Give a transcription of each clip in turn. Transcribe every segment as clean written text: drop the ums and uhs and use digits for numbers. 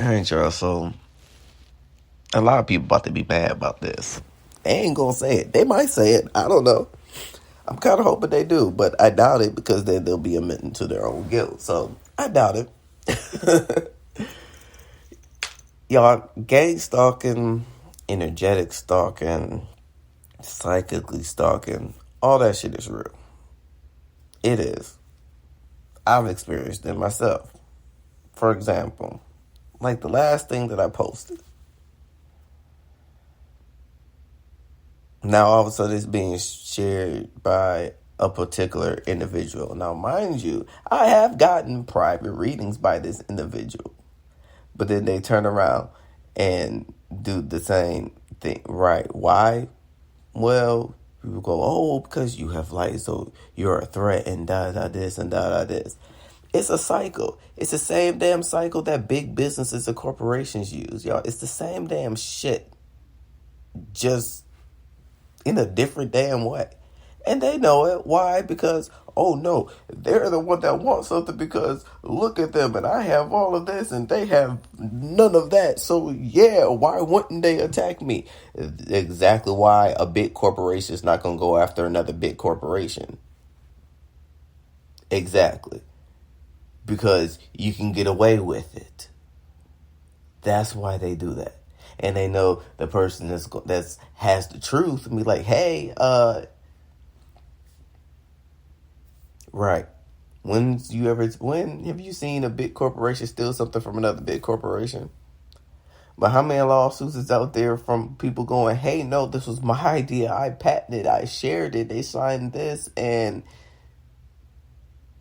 All right, y'all. So a lot of people about to be mad about this. They ain't gonna say it. They might say it. I don't know. I'm kind of hoping they do, but I doubt it because then they'll be admitting to their own guilt. So I doubt it. Y'all, gang stalking, energetic stalking, psychically stalking, all that shit is real. It is. I've experienced it myself. For example, like the last thing that I posted. Now all of a sudden it's being shared by a particular individual. Now, mind you, I have gotten private readings by this individual. But then they turn around and do the same thing. Right. Why? Well, people go, oh, because you have light, so you're a threat and da this and da this. It's a cycle. It's the same damn cycle that big businesses and corporations use, y'all. It's the same damn shit, just in a different damn way. And they know it. Why? Because, oh no, they're the one that wants something because look at them and I have all of this and they have none of that. So yeah, why wouldn't they attack me? Exactly why a big corporation is not going to go after another big corporation. Exactly. Because you can get away with it. That's why they do that. And they know the person that's has the truth and be like, hey, right. When have you seen a big corporation steal something from another big corporation? But how many lawsuits is out there from people going, hey, no, this was my idea. I patented it. I shared it. They signed this and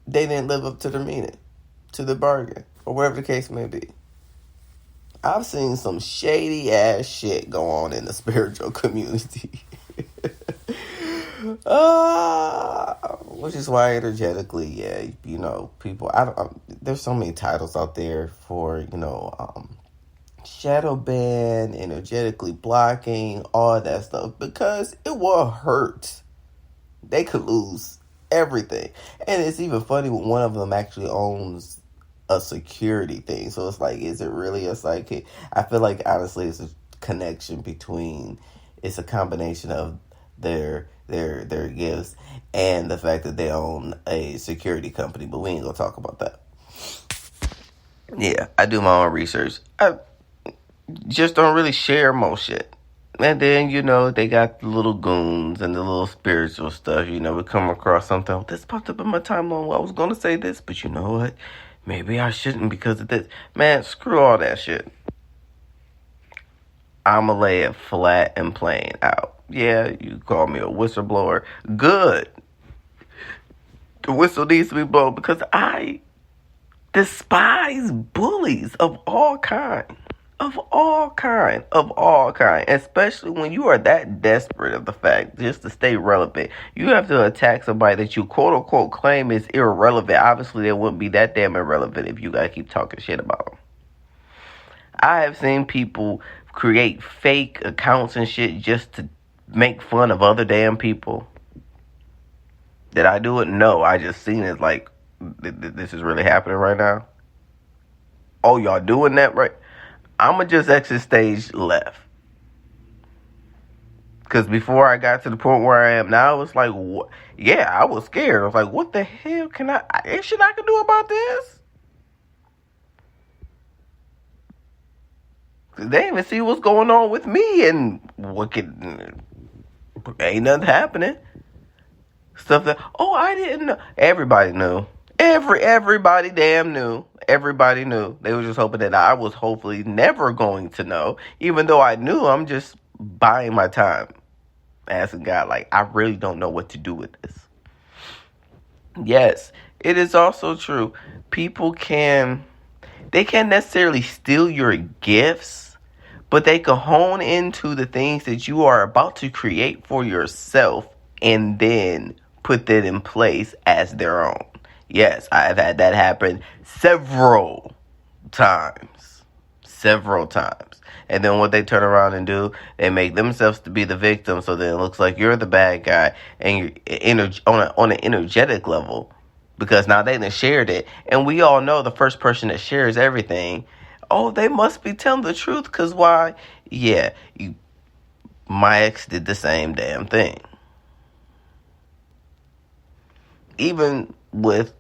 they didn't live up to their meaning, to the bargain, or whatever the case may be. I've seen some shady ass shit go on in the spiritual community. Which is why energetically, yeah, you know, people, there's so many titles out there for, shadow ban, energetically blocking, all that stuff, because it will hurt. They could lose everything. And it's even funny when one of them actually owns a security thing. So it's like, is it really a psychic? I feel like, honestly, it's a connection between, it's a combination of their gifts and the fact that they own a security company, but we ain't gonna talk about that. Yeah, I do my own research. I just don't really share most shit. And then, they got the little goons and the little spiritual stuff. We come across something, this popped up in my timeline. Well, I was gonna say this, but you know what? Maybe I shouldn't because of this. Man, screw all that shit. I'ma lay it flat and plain out. Yeah, you call me a whistleblower. Good. The whistle needs to be blown because I despise bullies of all kind. Of all kind. Especially when you are that desperate of the fact just to stay relevant. You have to attack somebody that you quote unquote claim is irrelevant. Obviously, they wouldn't be that damn irrelevant if you gotta keep talking shit about them. I have seen people create fake accounts and shit just to make fun of other damn people. Did I do it? No, I just seen it like, this is really happening right now. Oh, y'all doing that right? I'ma just exit stage left. Because before I got to the point where I am now, it was like, what? Yeah, I was scared. I was like, what the hell is shit I can do about this? They didn't even see what's going on with me and ain't nothing happening. Stuff that, I didn't know. Everybody knew. Everybody damn knew. Everybody knew. They were just hoping that I was hopefully never going to know. Even though I knew, I'm just buying my time. Asking God, I really don't know what to do with this. Yes, it is also true. People can't necessarily steal your gifts, but they can hone into the things that you are about to create for yourself and then put that in place as their own. Yes, I've had that happen several times. And then what they turn around and do, they make themselves to be the victim, so then it looks like you're the bad guy, and you're on an energetic level, because now they done shared it. And we all know the first person that shares everything oh, they must be telling the truth, because why? Yeah, my ex did the same damn thing. Even with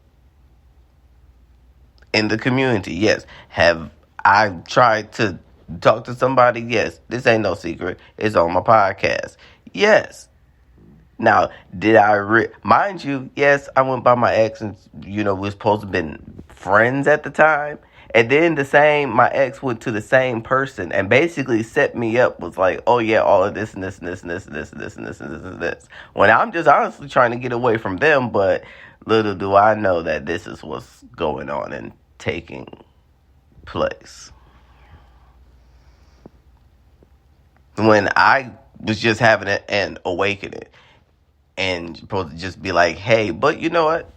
in the community, yes. Have I tried to talk to somebody? Yes. This ain't no secret. It's on my podcast. Yes. Now, did I mind you? Yes, I went by my ex, and we were supposed to have been friends at the time. And then my ex went to the same person and basically set me up, was like, oh yeah, all of this and this and this and this and this and this and this and this and this. When I'm just honestly trying to get away from them, but little do I know that this is what's going on and taking place. When I was just having an awakening and supposed to just be like, hey, but you know what?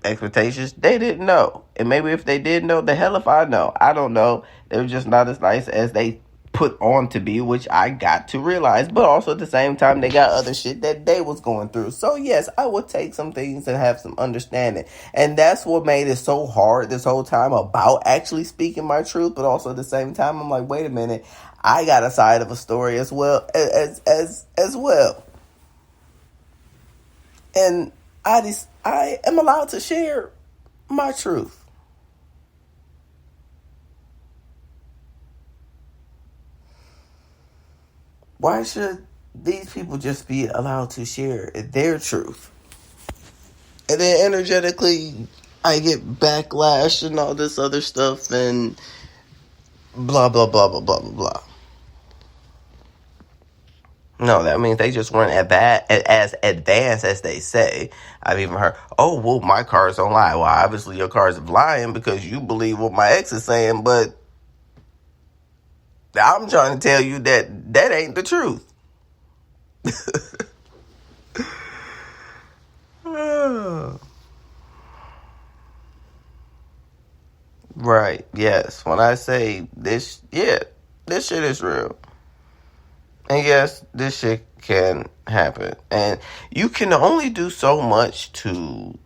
Expectations, they didn't know. And maybe if they did know, the hell if I know. I don't know. They were just not as nice as they put on to be, which I got to realize. But also at the same time, they got other shit that they was going through. So yes, I would take some things and have some understanding. And that's what made it so hard this whole time about actually speaking my truth. But also at the same time, I'm like, wait a minute, I got a side of a story as well as well. And I am allowed to share my truth. Why should these people just be allowed to share their truth? And then energetically, I get backlash and all this other stuff and blah, blah, blah, blah, blah, blah, blah. No, that means they just weren't as advanced as they say. I've even heard, oh, well, my cars don't lie. Well, obviously your cars are lying because you believe what my ex is saying, but I'm trying to tell you that ain't the truth. Right, yes. When I say this, this shit is real. And yes, this shit can happen. And you can only do so much to...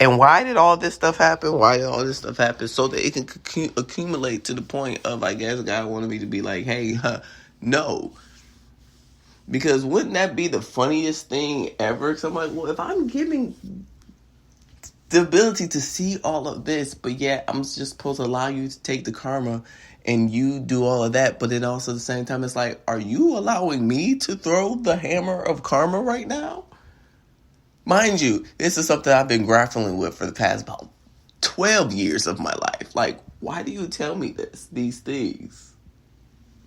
And why did all this stuff happen? Why did all this stuff happen? So that it can accumulate to the point of, I guess, God wanted me to be like, hey, no. Because wouldn't that be the funniest thing ever? Because I'm like, well, if I'm giving the ability to see all of this, but yet I'm just supposed to allow you to take the karma and you do all of that, but then also at the same time, it's like, are you allowing me to throw the hammer of karma right now? Mind you, this is something I've been grappling with for the past about 12 years of my life. Like, why do you tell me these things?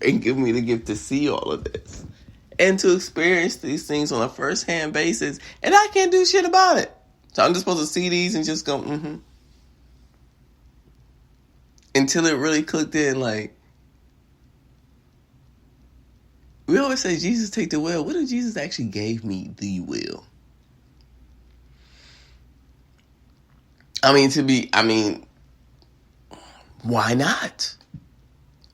And give me the gift to see all of this. And to experience these things on a first-hand basis. And I can't do shit about it. So I'm just supposed to see these and just go, Until it really clicked in, like, we always say, Jesus, take the will. What if Jesus actually gave me the will? Why not?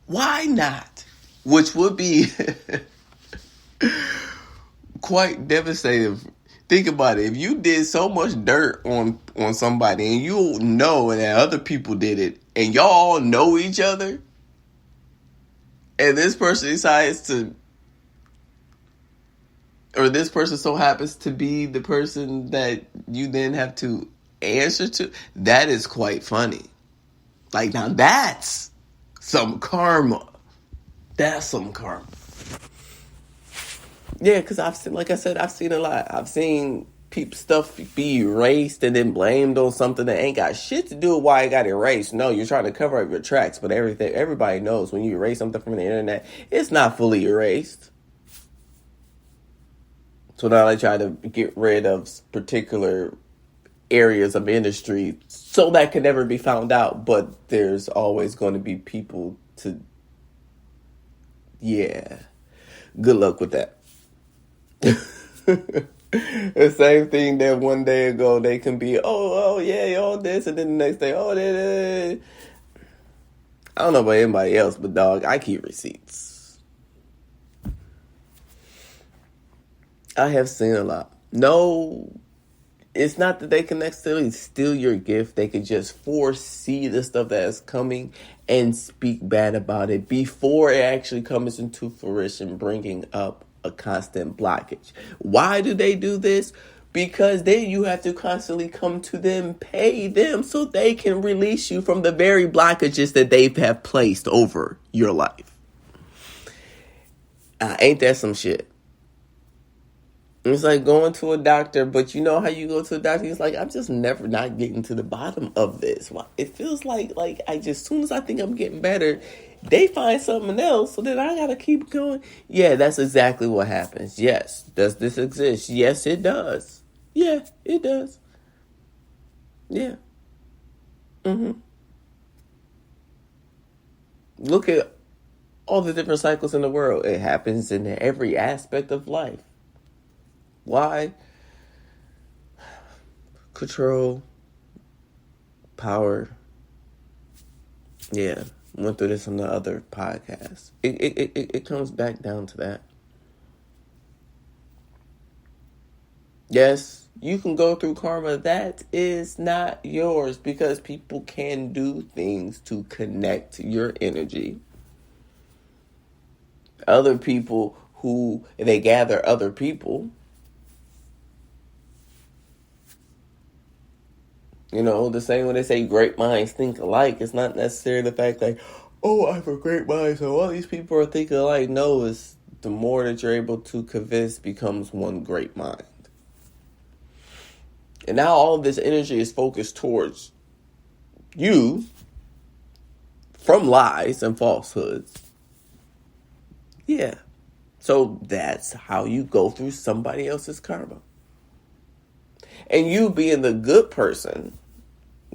Why not? Which would be quite devastating. Think about it. If you did so much dirt on somebody and you know that other people did it and y'all all know each other and this person decides to, or this person so happens to be the person that you then have to answer to, that is quite funny. Like, now that's some karma. That's some karma. Yeah, because I've seen a lot. I've seen stuff be erased and then blamed on something that ain't got shit to do with why it got erased. No, you're trying to cover up your tracks, but everybody knows when you erase something from the internet, it's not fully erased. So now they try to get rid of particular areas of industry so that can never be found out, but there's always going to be people to... Yeah. Good luck with that. The same thing that one day ago they can be, oh yeah, all this, and then the next day, oh, that. I don't know about anybody else, but dog, I keep receipts. I have seen a lot. No it's not that they can necessarily steal your gift. They could just foresee the stuff that is coming and speak bad about it before it actually comes into fruition, bringing up a constant blockage. Why do they do this? Because then you have to constantly come to them, pay them so they can release you from the very blockages that they have placed over your life. Ain't that some shit? It's like going to a doctor, but you know how you go to a doctor? He's like, I'm just never not getting to the bottom of this. It feels like I just, as soon as I think I'm getting better, they find something else, so then I gotta keep going. Yeah, that's exactly what happens. Yes. Does this exist? Yes, it does. Yeah, it does. Yeah. Look at all the different cycles in the world. It happens in every aspect of life. Why? Control, power. Yeah, went through this on the other podcast. It comes back down to that. Yes, you can go through karma. That is not yours because people can do things to connect your energy. Other people who, they gather other people. You know, the same when they say great minds think alike, it's not necessarily the fact that, oh, I have a great mind, so all these people are thinking alike. No, it's the more that you're able to convince becomes one great mind. And now all of this energy is focused towards you from lies and falsehoods. Yeah. So that's how you go through somebody else's karma. And you being the good person,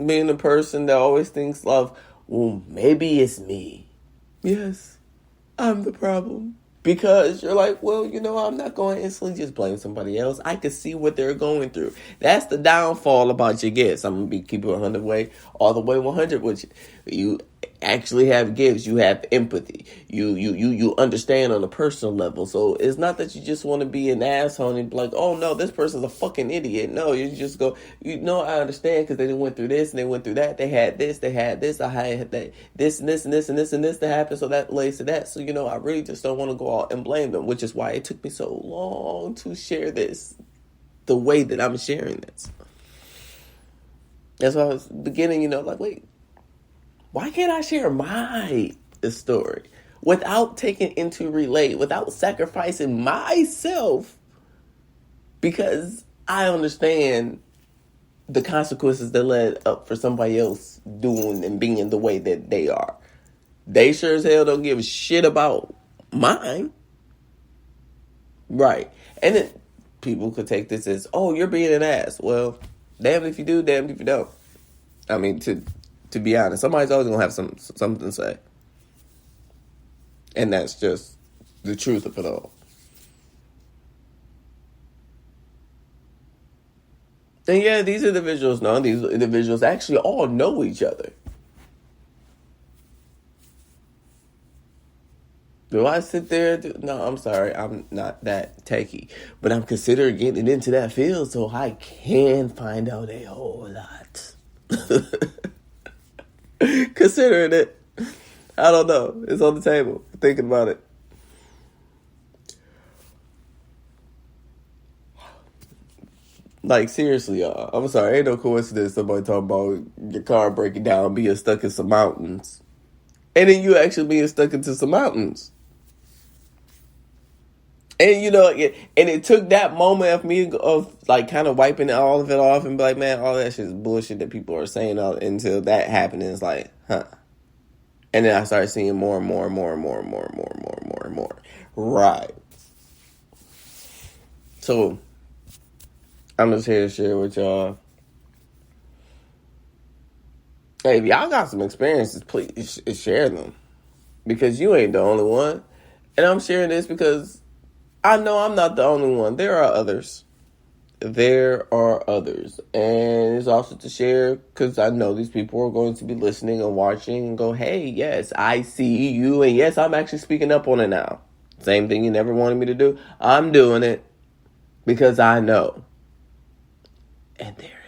being the person that always thinks of, well, maybe it's me. Yes, I'm the problem. Because you're like, well, you know, I'm not going to instantly just blame somebody else. I can see what they're going through. That's the downfall about your gifts. I'm going to be keeping 100 way, all the way 100 with you. You actually have gifts. You have empathy. You understand on a personal level. So it's not that you just want to be an asshole and be like, oh, no, this person's a fucking idiot. No, you just go, you know, I understand because they went through this and they went through that. They had this, I had that, this and this and this and this and this that happened. So that relates to that. So, you know, I really just don't want to go out and blame them, which is why it took me so long to share this the way that I'm sharing this. That's why I was beginning, you know, like, wait, why can't I share my story without taking into relate, without sacrificing myself? Because I understand the consequences that led up for somebody else doing and being the way that they are. They sure as hell don't give a shit about mine. Right. And then people could take this as, oh, you're being an ass. Well, damned if you do, damned if you don't. I mean, to be honest, somebody's always going to have something to say. And that's just the truth of it all. And yeah, these individuals actually all know each other. Do I sit there? No, I'm sorry. I'm not that techie. But I'm considering getting into that field so I can find out a whole lot. Considering it. I don't know. It's on the table. Thinking about it. Like, seriously, y'all. I'm sorry. Ain't no coincidence somebody talking about your car breaking down, being stuck in some mountains. And then you actually being stuck into some mountains. And, you know, and it took that moment of me of, like, kind of wiping all of it off and be like, man, all that shit is bullshit that people are saying until that happened. And it's like, huh. And then I started seeing more and more and more and more and more and more and more and more and more. Right. So, I'm just here to share with y'all. Hey, if y'all got some experiences, please share them. Because you ain't the only one. And I'm sharing this because I know I'm not the only one. There are others. And it's also to share because I know these people are going to be listening and watching and go, hey, yes, I see you. And yes, I'm actually speaking up on it now. Same thing you never wanted me to do. I'm doing it because I know. And there